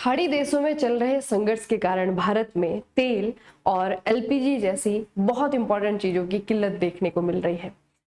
खाड़ी देशों में चल रहे संघर्ष के कारण भारत में तेल और एलपीजी जैसी बहुत इंपॉर्टेंट चीजों की किल्लत देखने को मिल रही है।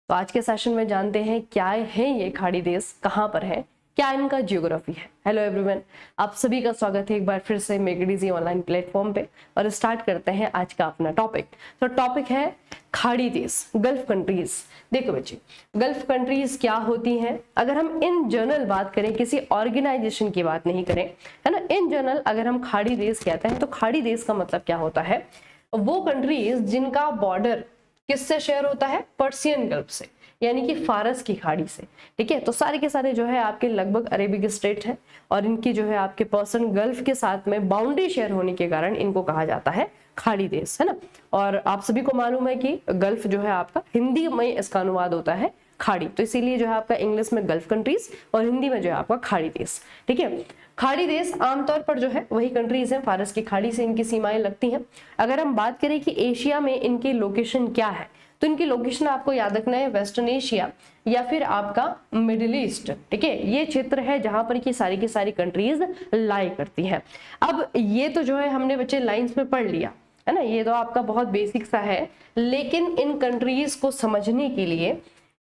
तो आज के सेशन में जानते हैं क्या है ये खाड़ी देश, कहाँ पर है, क्या इनका जियोग्राफी है। हेलो एवरीवन, आप सभी का स्वागत है एक बार फिर से make it easy online platform पे और स्टार्ट करते हैं आज का अपना टॉपिक। तो टॉपिक है खाड़ी देश, गल्फ कंट्रीज। देखो बच्चे, गल्फ कंट्रीज क्या होती हैं? अगर हम इन जनरल बात करें, किसी ऑर्गेनाइजेशन की बात नहीं करें, है ना, इन जनरल अगर हम खाड़ी देश कहते हैं तो खाड़ी देश का मतलब क्या होता है? वो कंट्रीज जिनका बॉर्डर किससे शेयर होता है? पर्शियन गल्फ से, यानी कि फारस की खाड़ी से। ठीक है, तो सारे के सारे जो है आपके लगभग अरेबिक स्टेट है और इनकी जो है आपके पर्शियन गल्फ के साथ में बाउंड्री शेयर होने के कारण इनको कहा जाता है खाड़ी देश, है ना। और आप सभी को मालूम है कि गल्फ जो है आपका हिंदी में इसका अनुवाद होता है खाड़ी, तो इसीलिए जो है आपका इंग्लिश में गल्फ कंट्रीज और हिंदी में जो है आपका खाड़ी देश। ठीक है, खाड़ी देश आमतौर पर जो है वही कंट्रीज हैं, फारस की खाड़ी से इनकी सीमाएं लगती हैं। अगर हम बात करें कि एशिया में इनकी लोकेशन क्या है, तो इनकी लोकेशन आपको याद रखना है वेस्टर्न एशिया या फिर आपका मिडिल ईस्ट। ठीक है, ये क्षेत्र है जहां पर की सारी कंट्रीज लाई करती हैं। अब ये तो जो है हमने बच्चे लाइंस में पढ़ लिया, है ना, ये तो आपका बहुत बेसिक सा है। लेकिन इन कंट्रीज को समझने के लिए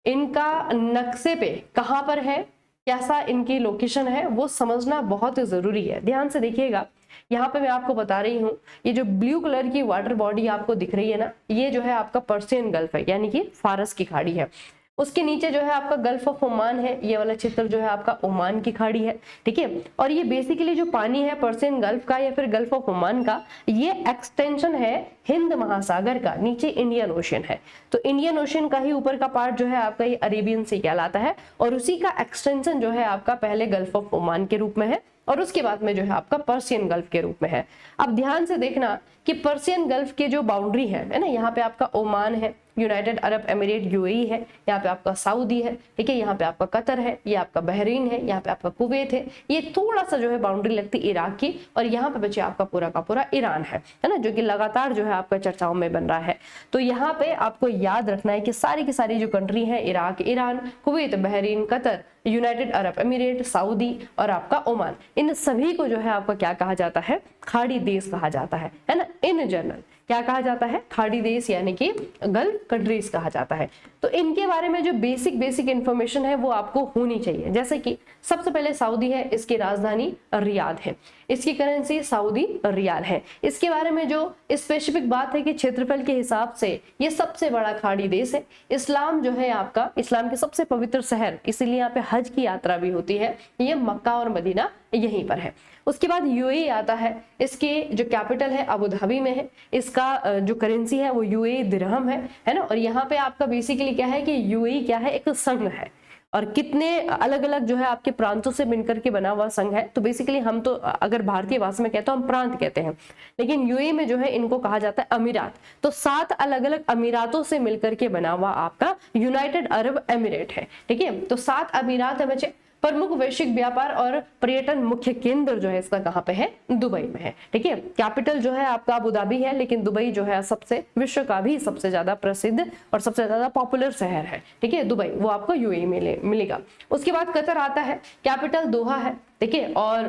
इनका नक्शे पे कहां पर है, कैसा इनकी लोकेशन है, वो समझना बहुत जरूरी है। ध्यान से देखिएगा, यहाँ पे मैं आपको बता रही हूँ, ये जो ब्लू कलर की वाटर बॉडी आपको दिख रही है ना, ये जो है आपका पर्शियन गल्फ है, यानी कि फारस की खाड़ी है। उसके नीचे जो है आपका गल्फ ऑफ ओमान है, ये वाला क्षेत्र जो है आपका ओमान की खाड़ी है। ठीक है, और ये बेसिकली जो पानी है पर्शियन गल्फ का या फिर गल्फ ऑफ ओमान का, ये एक्सटेंशन है हिंद महासागर का, नीचे इंडियन ओशन है। तो इंडियन ओशन का ही ऊपर का पार्ट जो है आपका ये अरेबियन सी कहलाता है और उसी का एक्सटेंशन जो है आपका पहले गल्फ ऑफ ओमान के रूप में है और उसके बाद में जो है आपका पर्शियन गल्फ के रूप में है। अब ध्यान से देखना कि पर्शियन गल्फ के जो बाउंड्री है ना, यहाँ पे आपका ओमान है, यूनाइटेड अरब एमिरेट यूएई है, यहाँ पे आपका सऊदी है, ठीक है, यहाँ पे आपका कतर है, ये आपका बहरीन है, यहाँ पे आपका कुवैत है, ये थोड़ा सा जो है बाउंड्री लगती है इराक की, और यहाँ पे बचे आपका पूरा का पूरा ईरान है ना, जो कि लगातार जो है आपका चर्चाओं में बन रहा है। तो यहाँ पे आपको याद रखना है कि सारी की सारी जो कंट्री है, Iraq, Iran, Kuwait, Bahrain, Qatar, United Arab emirate, Saudi और आपका ओमान, इन सभी को जो है आपका क्या कहा जाता है? खाड़ी देश कहा जाता है ना। इन जनरल क्या कहा जाता है? खाड़ी देश, यानी कि गल्फ कंट्रीज कहा जाता है। तो इनके बारे में जो बेसिक इंफॉर्मेशन है वो आपको होनी चाहिए। जैसे कि सबसे पहले सऊदी है, इसकी राजधानी रियाद है, इसकी करेंसी सऊदी रियाल है। इसके बारे में जो स्पेसिफिक बात है कि क्षेत्रफल के हिसाब से ये सबसे बड़ा खाड़ी देश है। इस्लाम जो है आपका, इस्लाम के सबसे पवित्र शहर, इसीलिए यहाँ पे हज की यात्रा भी होती है, ये मक्का और मदीना यहीं पर है। उसके बाद यूएई आता है, इसकी जो कैपिटल है अबू धाबी में है, इसका जो करेंसी है वो यूएई दिरहम है ना। और यहाँ पे आपका बेसिकली क्या है कि यूएई क्या है? एक संघ है और कितने अलग अलग जो है आपके प्रांतों से मिलकर के बना हुआ संघ है। तो बेसिकली हम तो अगर भारतीय भाषा में कहते हैं हम प्रांत कहते हैं, लेकिन यूएई में जो है इनको कहा जाता है अमीरात। तो 7 अलग अलग अमीरातों से मिलकर के बना हुआ आपका यूनाइटेड अरब एमिरेट है। ठीक है, तो 7 अमीरात है बच्चे। प्रमुख वैश्विक व्यापार और पर्यटन मुख्य केंद्र जो है इसका कहाँ पे है? दुबई में है। ठीक है, कैपिटल जो है आपका अबू धाबी है, लेकिन दुबई जो है सबसे विश्व का भी सबसे ज्यादा प्रसिद्ध और सबसे ज्यादा पॉपुलर शहर है। ठीक है, दुबई वो आपको यूएई में मिलेगा। उसके बाद कतर आता है, कैपिटल दोहा है। ठीक है, और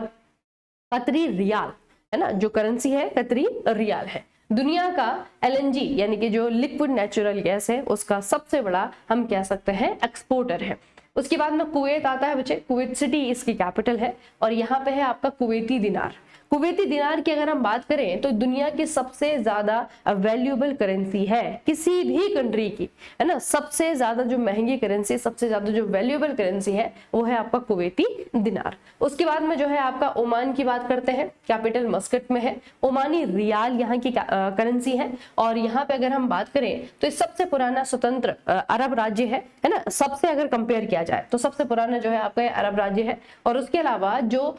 कतरी रियाल है ना, जो करेंसी है कतरी रियाल है। दुनिया का एलएनजी यानी कि जो लिक्विड नेचुरल गैस है उसका सबसे बड़ा हम कह सकते हैं एक्सपोर्टर है। उसके बाद में कुवैत आता है बच्चे, कुवैत सिटी इसकी कैपिटल है और यहाँ पे है आपका कुवैती दिनार। कुवैती दिनार की अगर हम बात करें तो दुनिया की सबसे ज्यादा वैल्यूएबल करेंसी है किसी भी कंट्री की, है ना। सबसे ज्यादा जो महंगी करेंसी, सबसे ज्यादा जो वैल्यूएबल करेंसी है वो है आपका कुवैती दिनार। उसके बाद में जो है आपका ओमान की बात करते हैं, कैपिटल मस्कट में है। ओमानी रियाल यहाँ की करेंसी है और यहाँ पे अगर हम बात करें तो सबसे पुराना स्वतंत्र अरब राज्य है ना। सबसे अगर कंपेयर किया जाए तो सबसे पुराना जो है आपका अरब राज्य है। और उसके अलावा जो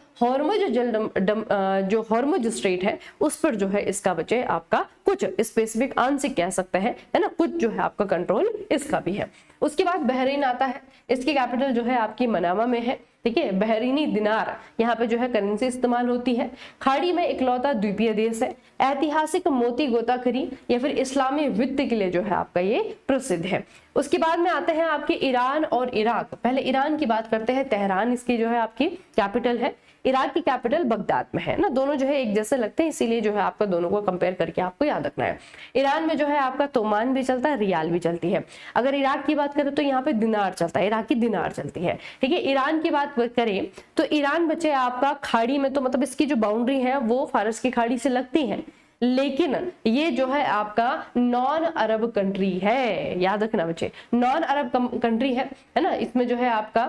हॉर्मुज स्ट्रेट है उस पर जो है इसका बचे आपका कुछ स्पेसिफिक आंशिक कह सकते हैं, है ना, कुछ जो है आपका कंट्रोल इसका भी है। उसके बाद बहरीन आता है, इसकी कैपिटल जो है आपकी मनामा में है। ठीक है, बहरीनी दिनार यहाँ पे जो है करेंसी इस्तेमाल होती है। खाड़ी में इकलौता द्वीपीय देश है। ऐतिहासिक मोती गोताखोरी या फिर इस्लामी वित्त के लिए जो है आपका ये प्रसिद्ध है। उसके बाद में आते हैं आपके ईरान और इराक। पहले ईरान की बात करते हैं, तेहरान इसकी जो है आपकी कैपिटल है। इराक की कैपिटल बगदाद में है ना, दोनों जो है एक जैसे लगते हैं, इसीलिए जो है आपका दोनों को कंपेयर करके आपको याद रखना है। ईरान में जो है आपका तोमान भी चलता है, रियाल भी चलती है। अगर इराक की बात करें तो यहाँ पे दिनार चलता है, इराकी दिनार चलती है, ठीक है। ईरान की बात करें तो ईरान बचे आपका खाड़ी में, तो मतलब इसकी जो बाउंड्री है वो फारस की खाड़ी से लगती है, लेकिन ये जो है आपका नॉन अरब कंट्री है, याद रखना बच्चे, नॉन अरब कंट्री है ना। इसमें जो है आपका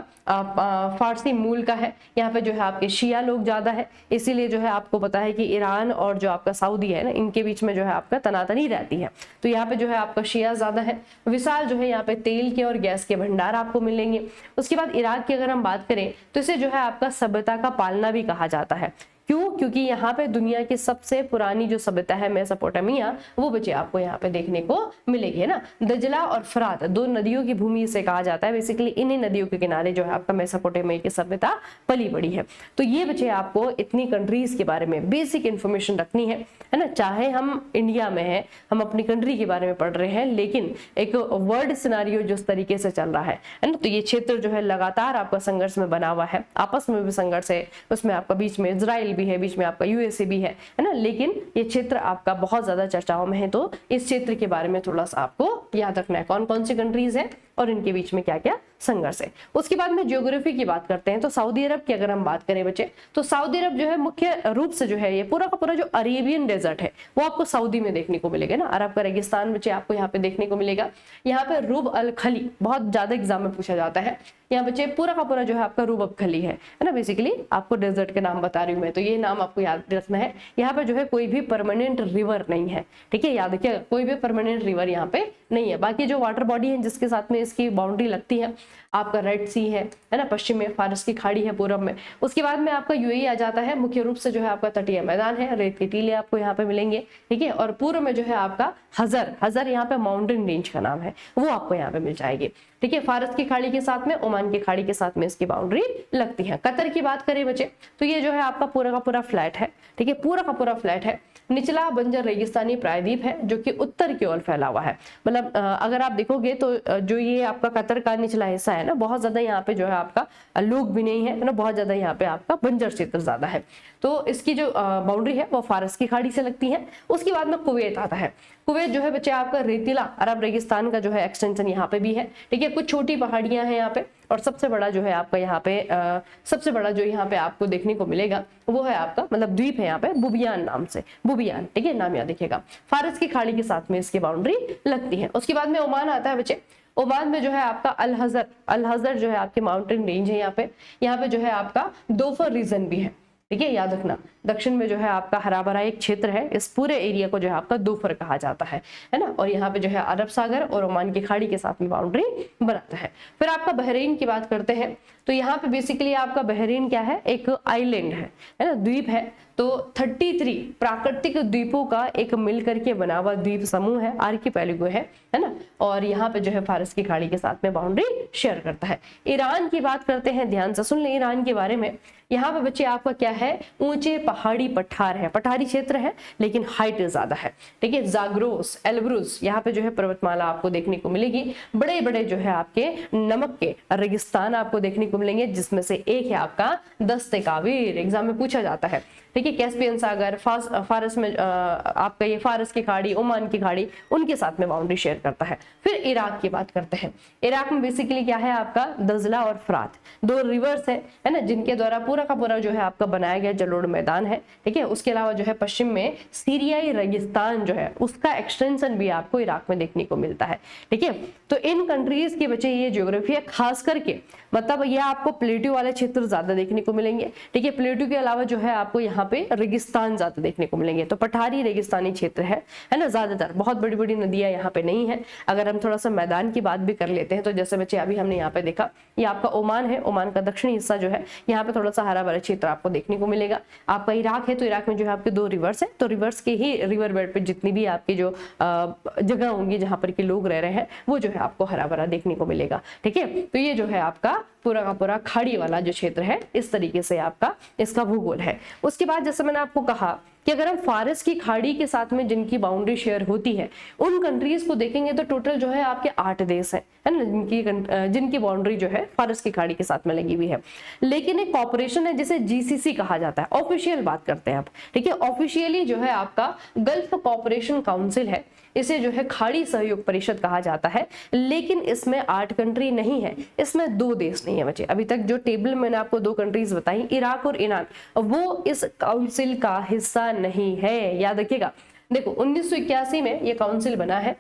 फारसी मूल का है, यहाँ पे जो है आपके शिया लोग ज्यादा है, इसीलिए जो है आपको पता है कि ईरान और जो आपका सऊदी है ना, इनके बीच में जो है आपका तनातनी रहती है। तो यहाँ पे जो है आपका शिया ज्यादा है। विशाल जो है यहाँ पे तेल के और गैस के भंडार आपको मिलेंगे। उसके बाद इराक की अगर हम बात करें तो इसे जो है आपका सभ्यता का पालना भी कहा जाता है। क्यों? क्योंकि यहाँ पे दुनिया की सबसे पुरानी जो सभ्यता है मेसोपोटामिया, वो बच्चे आपको यहाँ पे देखने को मिलेगी, है ना। दजला और फरात दो नदियों की भूमि से कहा जाता है। बेसिकली इन्हीं नदियों के किनारे जो है आपका मेसोपोटामिया की सभ्यता पली बड़ी है। तो ये बच्चे आपको इतनी कंट्रीज के बारे में बेसिक इंफॉर्मेशन रखनी है ना। चाहे हम इंडिया में है, हम अपनी कंट्री के बारे में पढ़ रहे हैं, लेकिन एक वर्ल्ड सिनारियो जिस तरीके से चल रहा है ना, तो ये क्षेत्र जो है लगातार आपका संघर्ष में बना हुआ है, आपस में भी संघर्ष है, उसमें आपका बीच में इजराइल भी है, बीच में आपका यूएसए भी है ना। लेकिन ये क्षेत्र आपका बहुत ज्यादा चर्चाओं में है, तो इस क्षेत्र के बारे में थोड़ा सा आपको याद रखना है, कौन कौन सी कंट्रीज है और इनके बीच में क्या क्या संघर्ष है। उसके बाद में ज्योग्राफी की बात करते हैं, तो सऊदी अरब की अगर हम बात करें बच्चे, तो सऊदी अरब जो है मुख्य रूप से जो है ये पूरा का पूरा जो अरेबियन डेजर्ट है वो आपको सऊदी में देखने को मिलेगा ना। अरब का रेगिस्तान बच्चे आपको यहाँ पे देखने को मिलेगा। यहाँ पे रूब अल खली बहुत ज्यादा एग्जाम में पूछा जाता है। यहाँ बच्चे पूरा का पूरा जो है आपका रूब अल खली है ना। बेसिकली आपको डेजर्ट के नाम बता रही हूँ मैं, तो ये नाम आपको याद रखना है। यहाँ पे जो है कोई भी परमानेंट रिवर नहीं है, ठीक है, याद रखिए, कोई भी परमानेंट रिवर यहाँ पे नहीं है। बाकी जो वाटर बॉडी है जिसके साथ में इसकी बाउंड्री लगती है, आपका रेड सी है ना, पश्चिम में फारस की खाड़ी है पूरब में। उसके बाद में आपका यूएई आ जाता है, मुख्य रूप से जो है आपका तटीय मैदान है, रेत के टीले आपको यहाँ पे मिलेंगे, ठीक है। और पूर्व में जो है आपका हजर यहाँ पे माउंटेन रेंज का नाम है, वो आपको यहाँ पे मिल जाएगी, ठीक है। फारस की खाड़ी के साथ में, ओमान की खाड़ी के साथ में इसकी बाउंड्री लगती है। कतर की बात करें बच्चे, तो ये जो है आपका पूरा का पूरा फ्लैट है, ठीक है, पूरा का पूरा फ्लैट है। निचला बंजर रेगिस्तानी प्रायद्वीप है जो कि उत्तर की ओर फैला हुआ है। मतलब अगर आप देखोगे तो जो ये आपका कतर का निचला हिस्सा है ना, बहुत ज्यादा यहाँ पे जो है आपका लोग भी नहीं है ना, बहुत ज्यादा यहाँ पे आपका बंजर क्षेत्र ज्यादा है। तो इसकी जो बाउंड्री है वो फारस की खाड़ी से लगती है। उसके बाद में कुवैत आता है। कुवैत जो है बच्चे आपका रेतीला अरब रेगिस्तान का जो है एक्सटेंशन यहाँ पे भी है, ठीक है। कुछ छोटी पहाड़ियां हैं यहाँ पे, और सबसे बड़ा जो है आपका यहाँ पे सबसे बड़ा जो यहाँ पे आपको देखने को मिलेगा वो है आपका मतलब द्वीप है यहाँ पे बुबियान नाम से, बुबियान, ठीक है, नाम याद रखिएगा। फारस की खाड़ी के साथ में इसकी बाउंड्री लगती है। उसके बाद में ओमान आता है बच्चे। ओमान में जो है आपका अल हजर जो है आपकी माउंटेन रेंज है यहाँ पे जो है आपका दोफर रीजन भी है, ठीक है, याद रखना। दक्षिण में जो है आपका हरा भरा एक क्षेत्र है, इस पूरे एरिया को जो है आपका दोफर कहा जाता है ना। और यहाँ पे जो है अरब सागर और ओमान की खाड़ी के साथ में बाउंड्री बनाता है। फिर आपका बहरीन की बात करते हैं, तो यहाँ पे बेसिकली आपका बहरीन क्या है, एक आइलैंड है ना, द्वीप है। तो 33 प्राकृतिक द्वीपों का एक मिलकर के बना हुआ द्वीप समूह है, आर्किपेलागो है ना। और यहाँ पे जो है फारस की खाड़ी के साथ में बाउंड्री शेयर करता है। ईरान की बात करते हैं, ध्यान से सुन ले ईरान के बारे में। यहाँ पे बच्चे आपका क्या है, ऊंचे पहाड़ी पठार है, पठारी क्षेत्र है लेकिन हाइट ज्यादा है, ठीक है। जाग्रोस, एल्ब्रुज यहाँ पे जो है पर्वतमाला आपको देखने को मिलेगी। बड़े बड़े जो है आपके नमक के रेगिस्तान आपको देखने को मिलेंगे, जिसमें से एक है आपका दस्ते कावीर, एग्जाम में पूछा जाता है, ठीक है। कैस्पियन सागर, फारस में आपका ये फारस की खाड़ी, ओमान की खाड़ी, उनके साथ में बाउंड्री शेयर करता है। फिर इराक की बात करते हैं। इराक में बेसिकली क्या है आपका दजला और फरात, दो रिवर्स है ना, जिनके द्वारा पूरा का पूरा जो है आपका बनाया गया जलोढ़ मैदान है, ठीक है। उसके अलावा जो है पश्चिम में सीरियाई रेगिस्तान जो है उसका एक्सटेंशन भी आपको इराक में देखने को मिलता है, ठीक है। तो इन कंट्रीज के बच्चे ये ज्योग्राफी है, खास करके मतलब ये आपको प्लेटू वाले क्षेत्र ज्यादा देखने को मिलेंगे, ठीक है। प्लेटू के अलावा जो है आपको यहाँ पे रेगिस्तान ज्यादा देखने को मिलेंगे। तो पठारी रेगिस्तानी क्षेत्र है ना ज्यादातर, बहुत बड़ी बड़ी नदियां यहाँ पे नहीं है। अगर हम थोड़ा सा मैदान की बात भी कर लेते हैं, तो जैसे बच्चे अभी हमने यहाँ पे देखा, ये आपका ओमान है, ओमान का दक्षिणी हिस्सा जो है यहाँ पे थोड़ा सा हरा भरा क्षेत्र आपको देखने को मिलेगा। आपका इराक है, तो इराक में जो है आपके दो रिवर्स है, तो रिवर्स के ही रिवर बेड पे जितनी भी आपकी जो जगह होंगी जहां पर के लोग रह रहे हैं, वो जो है आपको हरा भरा देखने को मिलेगा, ठीक है। तो ये जो है आपका पूरा का पूरा खाड़ी वाला जो क्षेत्र है, इस तरीके से आपका इसका भूगोल है। उसके बाद जैसे मैंने आपको कहा कि अगर हम फारस की खाड़ी के साथ में जिनकी बाउंड्री शेयर होती है उन कंट्रीज को देखेंगे तो टोटल जो है आपके 8 देश है ना, जिनकी बाउंड्री जो है फारस की खाड़ी के साथ में लगी हुई है। लेकिन एक कॉर्पोरेशन है जिसे जीसीसी कहा जाता है, ऑफिशियल बात करते हैं आप, ठीक है। ऑफिशियली जो है आपका गल्फ कॉर्पोरेशन काउंसिल है, इसे जो है खाड़ी सहयोग परिषद कहा जाता है। लेकिन इसमें 8 कंट्री नहीं है, इसमें 2 देश नहीं है बच्चे। अभी तक जो टेबल मैंने आपको 2 कंट्रीज बताई, इराक और ईरान, वो इस काउंसिल का हिस्सा नहीं है, याद रखिएगा। देखो 1981 में ये काउंसिल बना है,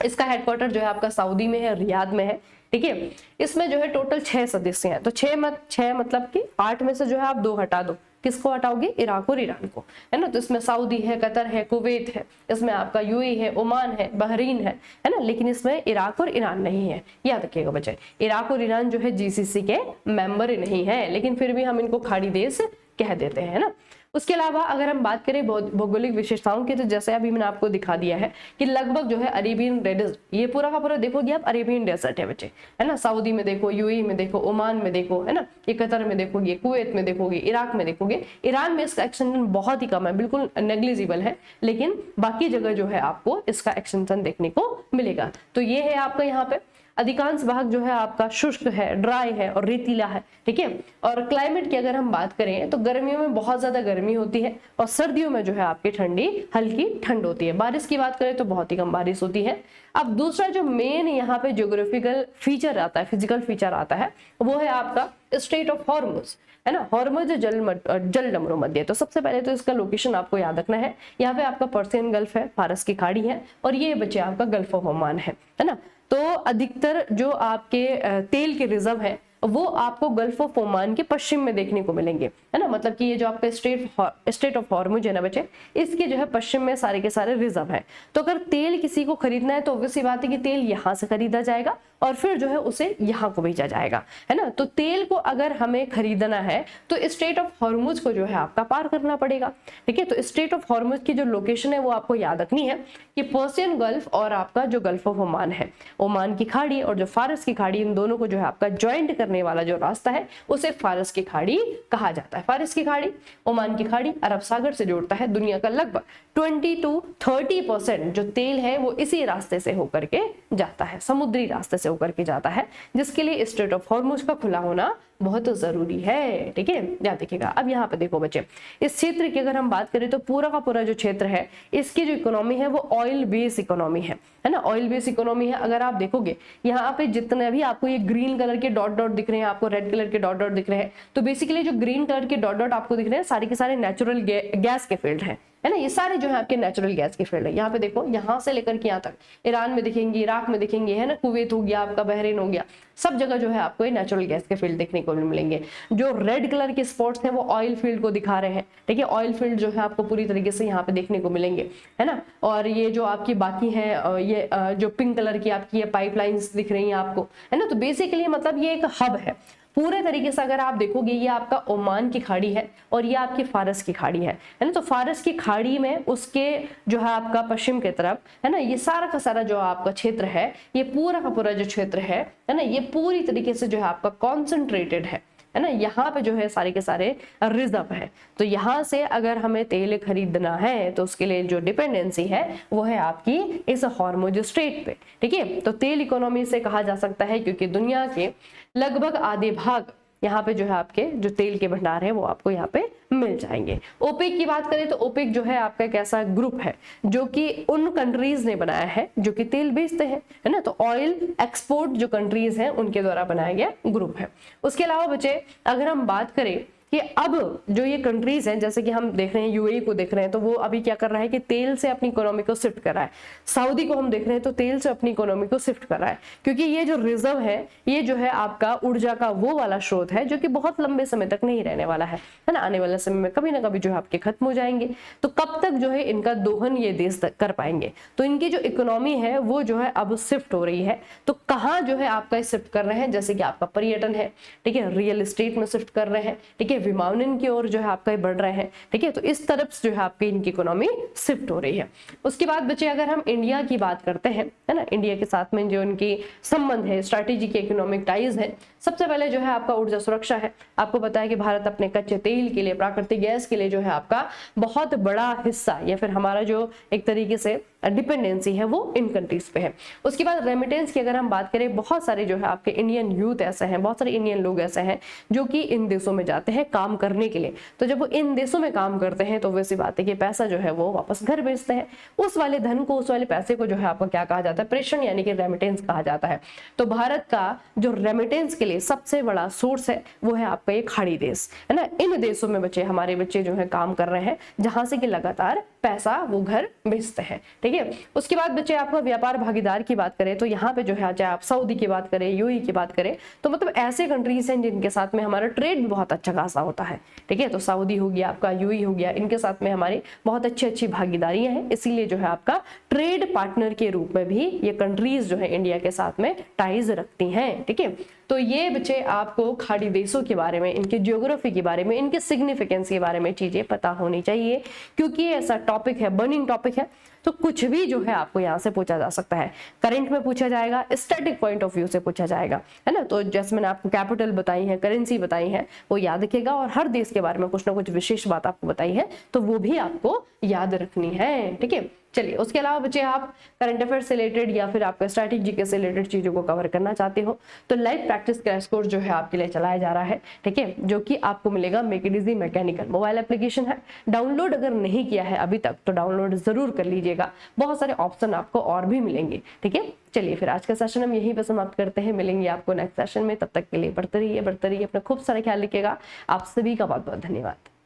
इसका हेडक्वार्टर जो है आपका सऊदी में है, रियाद में है, ठीक है। इसमें जो है टोटल 6 सदस्य हैं, तो 6 मतलब कि 8 में से जो है आप 2 हटा दो, किसको हटाओगे, इराक और ईरान को, है ना। तो इसमें सऊदी है, कतर है, कुवैत है, इसमें आपका यूएई है, ओमान है, बहरीन है ना। लेकिन इसमें इराक और ईरान नहीं है, याद रखिएगा बच्चे। इराक और ईरान जो है जीसीसी के मेंबर नहीं है, लेकिन फिर भी हम इनको खाड़ी देश कह देते हैं, है ना। उसके अलावा अगर हम बात करें भौगोलिक विशेषताओं की, तो जैसे अभी मैंने आपको दिखा दिया है कि लगभग जो है अरेबियन डेजर्ट, ये पूरा का पूरा देखोगे आप अरेबियन डेजर्ट है बच्चे, है ना। सऊदी में देखो, यूएई में देखो, ओमान में देखो, है ना, ये कतर में देखोगे, कुवैत में देखोगे, इराक में देखोगे। ईरान में इसका एक्सटेंशन बहुत ही कम है, बिल्कुल नेग्लिजिबल है, लेकिन बाकी जगह जो है आपको इसका एक्सटेंशन देखने को मिलेगा। तो ये है आपका यहाँ पे अधिकांश भाग जो है आपका शुष्क है, ड्राई है और रेतीला है, ठीक है। और क्लाइमेट की अगर हम बात करें तो गर्मियों में बहुत ज्यादा गर्मी होती है और सर्दियों में जो है आपकी ठंडी हल्की ठंड होती है। बारिश की बात करें तो बहुत ही कम बारिश होती है। अब दूसरा जो मेन यहाँ पे ज्योग्राफिकल फीचर आता है, फिजिकल फीचर आता है, वो है आपका स्ट्रेट ऑफ हॉर्मुज, है ना। हॉर्मुज जल डमरू मध्य। तो सबसे पहले तो इसका लोकेशन आपको याद रखना है। यहाँ पे आपका पर्सियन गल्फ है, फारस की खाड़ी है, और ये बचे आपका गल्फ ऑफ ओमान है ना। तो अधिकतर जो आपके तेल के रिजर्व है वो आपको गल्फ ऑफ ओमान के पश्चिम में देखने को मिलेंगे, है ना। मतलब कि ये जो आपका स्ट्रेट ऑफ हॉर्मुज है ना बच्चे, इसके जो है पश्चिम में सारे के सारे रिजर्व है। तो अगर तेल किसी को खरीदना है तो ऑब्वियसली बात है कि तेल यहाँ से खरीदा जाएगा और फिर जो है उसे यहाँ को भेजा जाएगा, है ना। तो तेल को अगर हमें खरीदना है तो स्ट्रेट ऑफ हॉर्मुज को जो है आपका पार करना पड़ेगा, ठीक है। तो स्ट्रेट ऑफ हॉर्मुज की जो लोकेशन है वो आपको याद रखनी है कि पर्सियन गल्फ और आपका जो गल्फ ऑफ ओमान है, ओमान की खाड़ी और जो फारस की खाड़ी, इन दोनों को जो है आपका ज्वाइंट करने वाला जो रास्ता है उसे फारस की खाड़ी कहा जाता है। फारस की खाड़ी ओमान की खाड़ी अरब सागर से जोड़ता है। दुनिया का लगभग 20 to 30% जो तेल है वो इसी रास्ते से होकर के जाता है, समुद्री रास्ते से होकर के जाता है, जिसके लिए स्ट्रेट ऑफ हॉर्मुज का खुला होना बहुत जरूरी है, ठीक है। याद रखिएगा। अब यहाँ पे देखो बच्चे, इस क्षेत्र की अगर हम बात करें तो पूरा का पूरा जो क्षेत्र है इसकी जो इकोनॉमी है वो ऑयल बेस्ड इकोनॉमी है ना। ऑयल बेस्ड इकोनॉमी है। अगर आप देखोगे यहाँ पे जितने भी आपको ये ग्रीन कलर के डॉट डॉट दिख रहे हैं, आपको रेड कलर के डॉट डॉट दिख रहे हैं, तो बेसिकली जो ग्रीन कलर के डॉट डॉट आपको दिख रहे हैं सारे के सारे नेचुरल गैस के फील्ड है ना। ये सारे जो है आपके नेचुरल गैस के फील्ड है। यहाँ पे देखो, यहाँ से लेकर के यहाँ तक ईरान में दिखेंगे, इराक में दिखेंगे, है ना, कुवैत हो गया, आपका बहरीन हो गया, सब जगह जो है आपको ये नेचुरल गैस के फील्ड देखने को मिलेंगे। जो रेड कलर के स्पॉट्स हैं वो ऑयल फील्ड को दिखा रहे हैं, ठीक है। ऑयल फील्ड जो है आपको पूरी तरीके से यहाँ पे देखने को मिलेंगे, है ना। और ये जो आपकी बाकी है, ये जो पिंक कलर की आपकी ये पाइपलाइंस दिख रही हैं आपको, है ना। तो बेसिकली मतलब ये एक हब है पूरे तरीके से। अगर आप देखोगे ये आपका ओमान की खाड़ी है और ये आपकी फारस की खाड़ी है ना। तो फारस की खाड़ी में उसके जो है आपका पश्चिम की तरफ, है ना, ये सारा का सारा जो आपका क्षेत्र है, ये पूरा का पूरा जो क्षेत्र है ना, ये पूरी तरीके से जो है आपका कॉन्सेंट्रेटेड है ना। यहाँ पे जो है सारे के सारे रिजर्व है। तो यहाँ से अगर हमें तेल खरीदना है तो उसके लिए जो डिपेंडेंसी है वो है आपकी इस हॉर्मुज स्ट्रेट पे, ठीक है। तो तेल इकोनॉमी से कहा जा सकता है क्योंकि दुनिया के लगभग आधे भाग यहाँ पे जो है आपके जो तेल के भंडार है वो आपको यहाँ पे मिल जाएंगे। ओपेक की बात करें तो ओपेक जो है आपका एक ऐसा ग्रुप है जो कि उन कंट्रीज ने बनाया है जो कि तेल बेचते हैं, है ना। तो ऑयल एक्सपोर्ट जो कंट्रीज हैं उनके द्वारा बनाया गया ग्रुप है। उसके अलावा बच्चे अगर हम बात करें कि अब जो ये कंट्रीज हैं, जैसे कि हम देख रहे हैं यूएई को देख रहे हैं, तो वो अभी क्या कर रहा है कि तेल से अपनी इकोनॉमी को शिफ्ट कर रहा है। सऊदी को हम देख रहे हैं तो तेल से अपनी इकोनॉमी को शिफ्ट कर रहा है, क्योंकि ये जो रिजर्व है ये जो है आपका ऊर्जा का वो वाला स्रोत है जो कि बहुत लंबे समय तक नहीं रहने वाला है ना। आने वाले समय में कभी ना कभी जो है आपके खत्म हो जाएंगे। तो कब तक जो है इनका दोहन ये देश कर पाएंगे। तो इनकी जो इकोनॉमी है वो जो है अब शिफ्ट हो रही है। तो कहाँ जो है आपका शिफ्ट कर रहे हैं, जैसे कि आपका पर्यटन है, ठीक है, रियल एस्टेट में शिफ्ट कर रहे हैं, ठीक है, ये विमानन की ओर जो है आपका ये बढ़ रहे हैं, ठीक है। तो इस तरफ जो है आपकी इनकी इकोनॉमी शिफ्ट हो रही है। उसके बाद बच्चे अगर हम इंडिया की बात करते हैं, है ना, इंडिया के साथ में जो इनकी संबंध है, स्ट्रैटेजी के इकोनॉमिक टाइज है, सबसे पहले जो है आपका ऊर्जा सुरक्षा है। आपको पता है कि भारत अपने कच्चे तेल के लिए, प्राकृतिक गैस के लिए जो है आपका बहुत बड़ा हिस्सा, या फिर हमारा जो एक तरीके से डिपेंडेंसी है वो इन कंट्रीज पे है। उसके बाद रेमिटेंस की अगर हम बात करें, बहुत सारे जो है आपके इंडियन यूथ ऐसे हैं, बहुत सारे इंडियन लोग ऐसे हैं जो कि इन देशों में जाते हैं काम करने के लिए। तो जब वो इन देशों में काम करते हैं तो वैसी बात है कि पैसा जो है वो वापस घर भेजते हैं। उस वाले धन को, उस वाले पैसे को जो है आपका क्या कहा जाता है, प्रेषण यानी कि रेमिटेंस कहा जाता है। तो भारत का जो रेमिटेंस के लिए सबसे बड़ा सोर्स है वो है आपका ये खाड़ी देश, है ना। इन देशों में बच्चे, हमारे बच्चे जो है काम कर रहे हैं, जहां से कि लगातार पैसा वो घर भेजते हैं, ठीक है। उसके बाद बच्चे आपका व्यापार भागीदार की बात करें तो यहाँ पे जो है, चाहे आप सऊदी की बात करें, यूएई की बात करें, तो मतलब ऐसे कंट्रीज हैं जिनके साथ में हमारा ट्रेड भी बहुत अच्छा खासा होता है, ठीक है। तो सऊदी हो गया, आपका यूएई हो गया, इनके साथ में हमारी बहुत अच्छी भागीदारियां हैं। इसीलिए जो है आपका ट्रेड पार्टनर के रूप में भी ये कंट्रीज जो है इंडिया के साथ में टाइज रखती हैं, ठीक है। तो ये बच्चे आपको खाड़ी देशों के बारे में, इनके ज्योग्राफी के बारे में, इनके सिग्निफिकेंस के बारे में चीजें पता होनी चाहिए, क्योंकि ये ऐसा टॉपिक है, बर्निंग टॉपिक है। तो कुछ भी जो है आपको यहाँ से पूछा जा सकता है, करंट में पूछा जाएगा, स्टैटिक पॉइंट ऑफ व्यू से पूछा जाएगा, है ना। तो जैसे मैंने आपको कैपिटल बताई है, करेंसी बताई है, वो याद रखिएगा, और हर देश के बारे में कुछ ना कुछ विशेष बात आपको बताई है तो वो भी आपको याद रखनी है, ठीक है। चलिए, उसके अलावा बच्चे आप करंट अफेयर से रिलेटेड या फिर आपका स्ट्रैटेजी के से रिलेटेड चीजों को कवर करना चाहते हो तो लाइव प्रैक्टिस क्रैश कोर्स जो है आपके लिए चलाया जा रहा है, ठीक है, जो कि आपको मिलेगा make it easy mechanical. Mobile application है, डाउनलोड अगर नहीं किया है अभी तक तो डाउनलोड जरूर कर लीजिएगा, बहुत सारे ऑप्शन आपको और भी मिलेंगे, ठीक है। चलिए फिर आज का सेशन हम यहीं पर समाप्त करते हैं, मिलेंगे आपको नेक्स्ट सेशन में। तब तक के लिए बढ़ते रहिए, अपना खूब सारा ख्याल रखिएगा। आप सभी का बहुत बहुत धन्यवाद।